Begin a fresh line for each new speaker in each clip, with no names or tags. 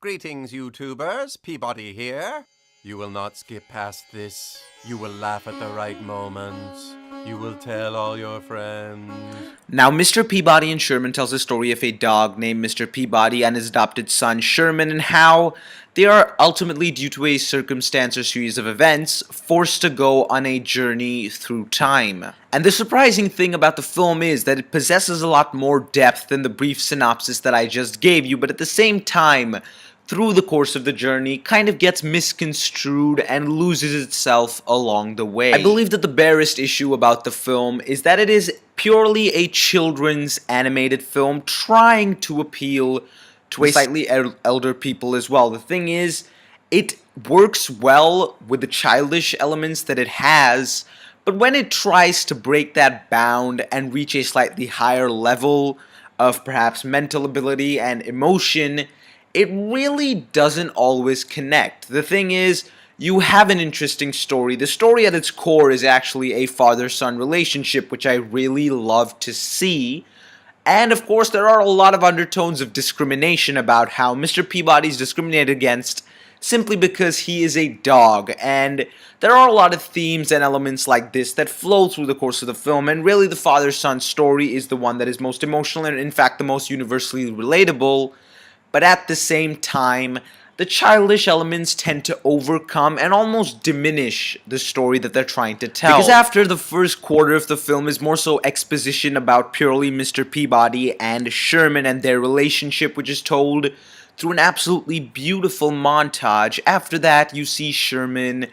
Greetings, YouTubers. Peabody here. You will not skip past this. You will laugh at the right moments. You will tell all your friends.
Now, Mr. Peabody and Sherman tells the story of a dog named Mr. Peabody and his adopted son Sherman, and how they are ultimately, due to a circumstance or series of events, forced to go on a journey through time. And the surprising thing about the film is that it possesses a lot more depth than the brief synopsis that I just gave you, but at the same time, through the course of the journey, kind of gets misconstrued and loses itself along the way. I believe that the barest issue about the film is that it is purely a children's animated film trying to appeal to a slightly elder people as well. The thing is, it works well with the childish elements that it has, but when it tries to break that bound and reach a slightly higher level of perhaps mental ability and emotion, it really doesn't always connect. The thing is, you have an interesting story. The story at its core is actually a father-son relationship, which I really love to see. And of course, there are a lot of undertones of discrimination about how Mr. Peabody is discriminated against simply because he is a dog. And there are a lot of themes and elements like this that flow through the course of the film, and really the father-son story is the one that is most emotional and in fact the most universally relatable. But at the same time, the childish elements tend to overcome and almost diminish the story that they're trying to tell. Because after the first quarter of the film is more so exposition about purely Mr. Peabody and Sherman and their relationship, which is told through an absolutely beautiful montage. After that, you see Sherman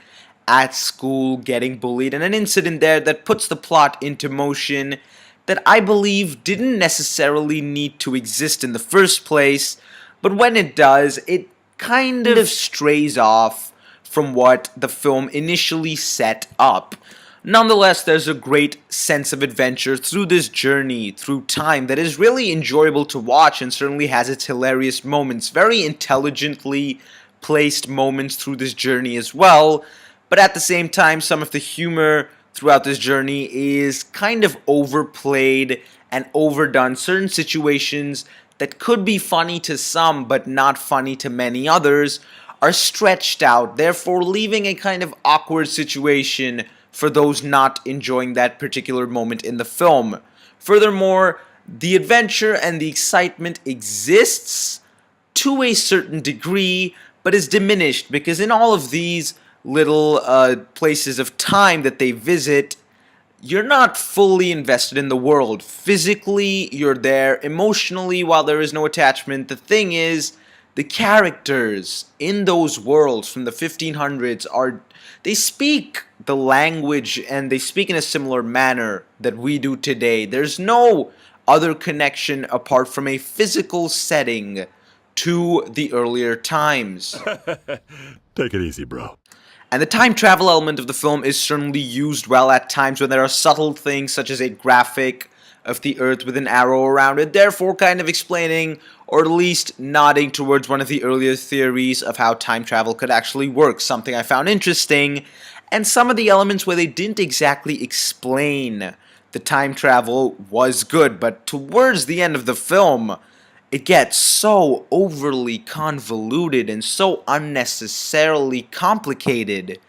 at school getting bullied, and an incident there that puts the plot into motion that I believe didn't necessarily need to exist in the first place. But when it does, it kind of strays off from what the film initially set up. Nonetheless, there's a great sense of adventure through this journey through time that is really enjoyable to watch and certainly has its hilarious moments, very intelligently placed moments through this journey as well. But at the same time, some of the humor throughout this journey is kind of overplayed and overdone. Certain situations that could be funny to some but not funny to many others are stretched out, therefore leaving a kind of awkward situation for those not enjoying that particular moment in the film. Furthermore, the adventure and the excitement exists to a certain degree, but is diminished because in all of these little places of time that they visit, you're not fully invested in the world. Physically, you're there. Emotionally, while there is no attachment, the thing is, the characters in those worlds from the 1500s they speak the language and they speak in a similar manner that we do today. There's no other connection apart from a physical setting to the earlier times.
Take it easy, bro.
And the time travel element of the film is certainly used well at times when there are subtle things such as a graphic of the Earth with an arrow around it, therefore kind of explaining or at least nodding towards one of the earlier theories of how time travel could actually work, something I found interesting. And some of the elements where they didn't exactly explain the time travel was good, but towards the end of the film, it gets so overly convoluted and so unnecessarily complicated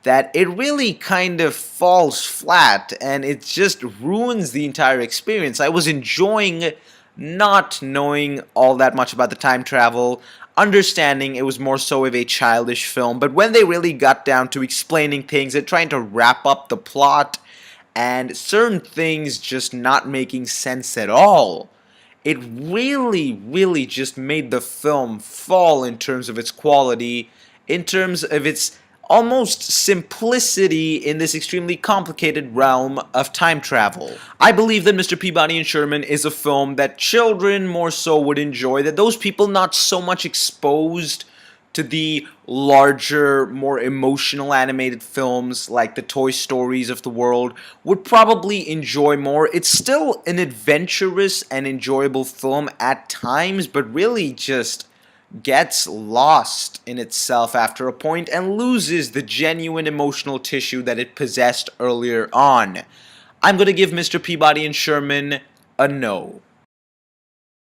that it really kind of falls flat and it just ruins the entire experience. I was enjoying not knowing all that much about the time travel, understanding it was more so of a childish film, but when they really got down to explaining things and trying to wrap up the plot and certain things just not making sense at all, it really just made the film fall in terms of its quality, in terms of its almost simplicity in this extremely complicated realm of time travel. I believe that Mr. Peabody and Sherman is a film that children more so would enjoy, that those people not so much exposed to the larger, more emotional animated films like the Toy Stories of the world would probably enjoy more. It's still an adventurous and enjoyable film at times, but really just gets lost in itself after a point and loses the genuine emotional tissue that it possessed earlier on. I'm going to give Mr. Peabody and Sherman a no.